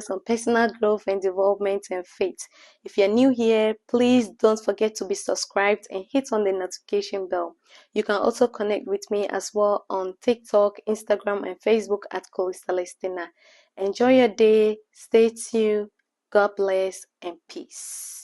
videos on personal growth and development and faith. If you're new here, please don't forget to be subscribed and hit on the notification bell. You can also connect with me as well on TikTok, Instagram, and Facebook at Celestina. Enjoy your day, stay tuned, God bless, and peace.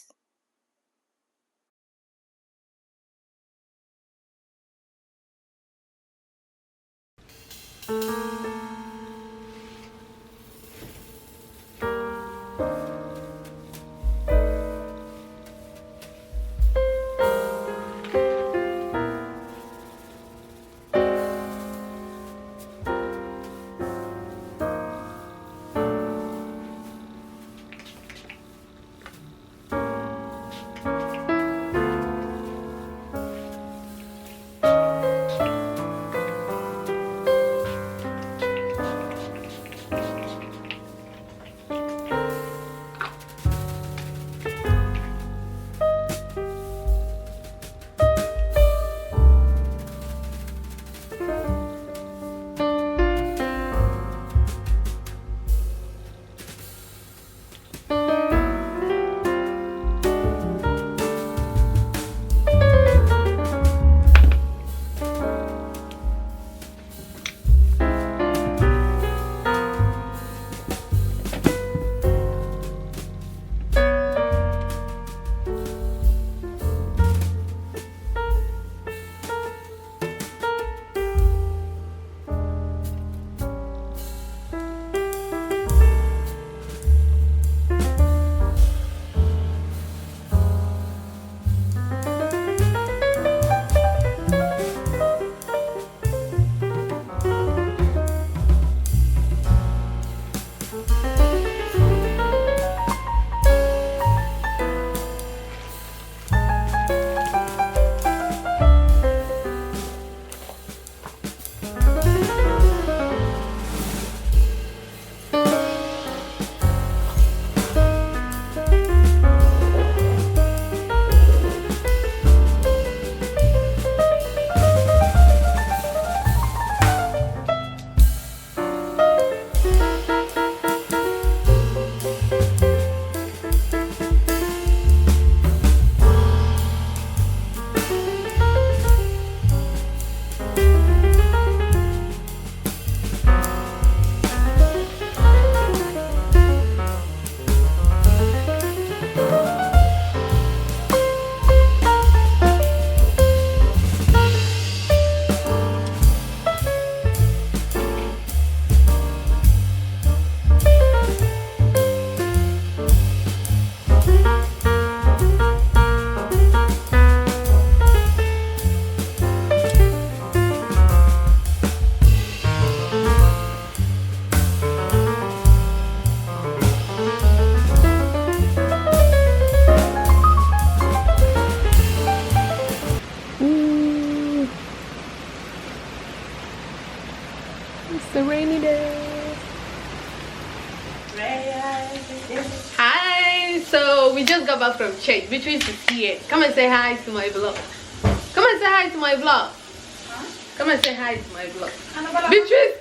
It's a rainy day. Hi, so we just got back from church. Beatrice is here. Come and say hi to my vlog. Come and say hi to my vlog. Huh? Come and say hi to my vlog. Beatrice!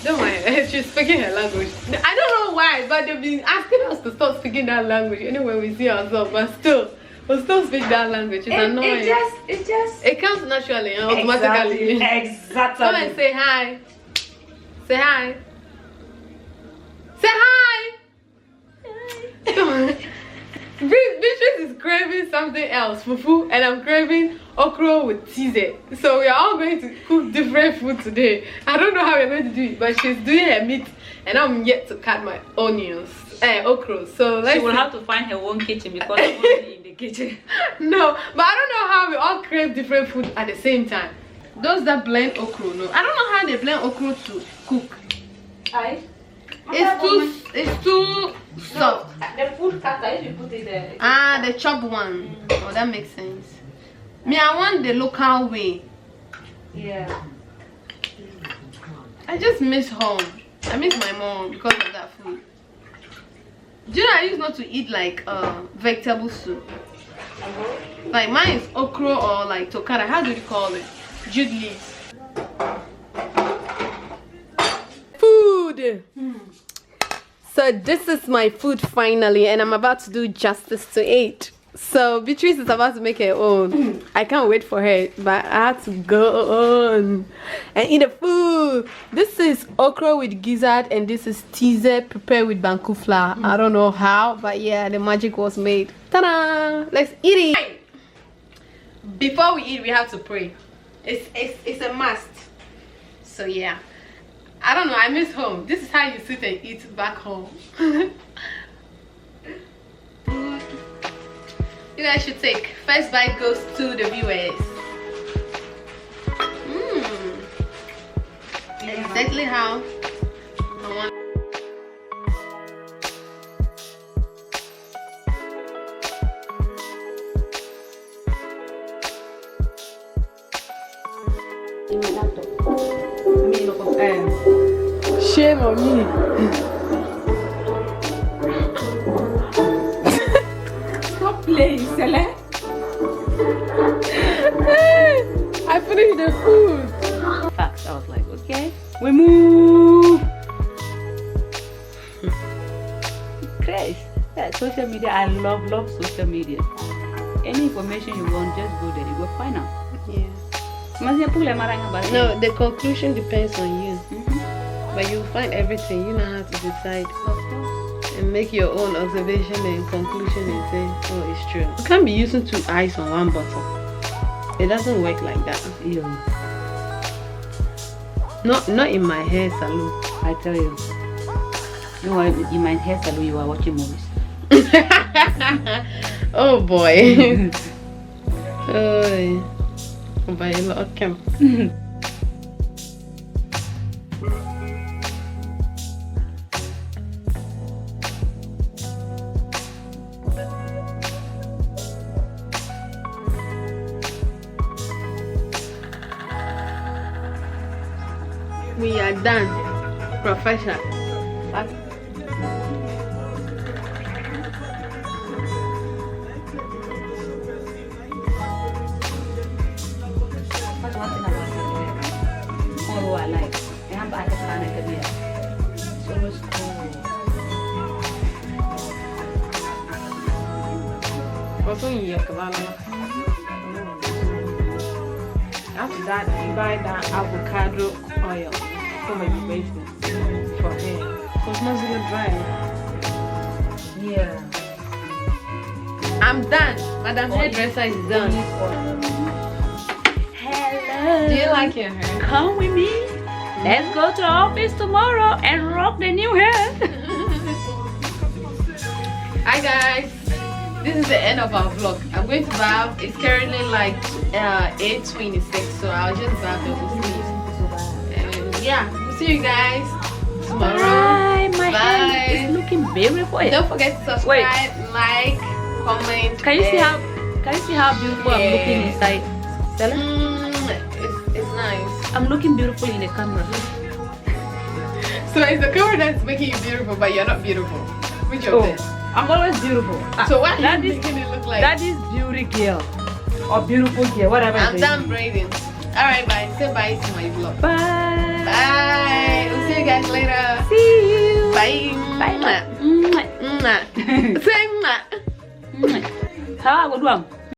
Don't mind, she's speaking her language. I don't know why, but they've been asking us to stop speaking that language anyway we see ourselves, but still, we'll still speak that language. It's annoying. It comes naturally and automatically. Exactly. Come and say hi. Say hi. Say hi. Beatrice is craving something else, fufu, and I'm craving okra with cheese. So we are all going to cook different food today. I don't know how we're going to do it, but she's doing her meat, and I'm yet to cut my onions, okra. So let's. She will have to find her own kitchen because I'm only in the kitchen. No, but I don't know how we all crave different food at the same time. Those that blend okra, no, I don't know how they blend okra to cook. It's too soft. The food cutter, you put it there. Ah, the chopped one. Oh, that makes sense. Me, I want the local way. Yeah. I just miss home. I miss my mom because of that food. Do you know I used not to eat like vegetable soup? Like mine is okra or like tokara. How do you call it? Jute leaves. Food. So this is my food finally, and I'm about to do justice to it. So Beatrice is about to make her own. I can't wait for her, but I have to go on and eat the food. This is okra with gizzard, and this is teaser prepared with banku flour. I don't know how, but yeah, the magic was made. Ta-da! Let's eat it. Before we eat, we have to pray. It's a must. So yeah, I don't know, I miss home. This is how you sit and eat back home. You guys should take. First bite goes to the viewers. Exactly how I want. Shame on me. Stop playing, Cele. I finished the food. Facts. I was like, okay, we move. Grace, yeah, social media. I love social media. Any information you want, just go there. You go find out. Yeah. No, No, the conclusion depends on you. But you'll find everything. You know how to decide. of course. And make your own observation and conclusion and say, oh, it's true. You can't be using 2 eyes on 1 bottle. It doesn't work like that. Yeah. Not in my hair salon. I tell you. You are in my hair salon. You are watching movies. Oh boy. Oh. By a lot of camp. We are done, Professor. What's one thing about it? Oh, I like. I have a planet to be. It's always cool. After that, you buy that avocado oil for my business for hair. So it's not gonna dry. Yeah. I'm done. Madam hairdresser is done. Hello. Do you like your hair? Come with me. Let's go to the office tomorrow and rock the new hair. Hi guys. This is the end of our vlog. I'm going to bath. It's currently like 8:26, so I'll just bath the whole sleeves. And yeah, we'll see you guys tomorrow. Bye. My Bye. hair is looking beautiful. Don't forget to subscribe, like, comment. Can you see and- how beautiful I'm looking Yeah. inside? Stella? It's nice. I'm looking beautiful in the camera. So it's the camera that's making you beautiful, but you're not beautiful. Which of them? I'm always beautiful. So what that are you is making it look like? that is beauty girl or beautiful girl, whatever. I'm it is. done braiding. Alright, bye. Say bye to my vlog. Bye. Bye. We'll see you guys later. See you. Bye. Bye. Mwah. Mwah. Say mwah. How I go do?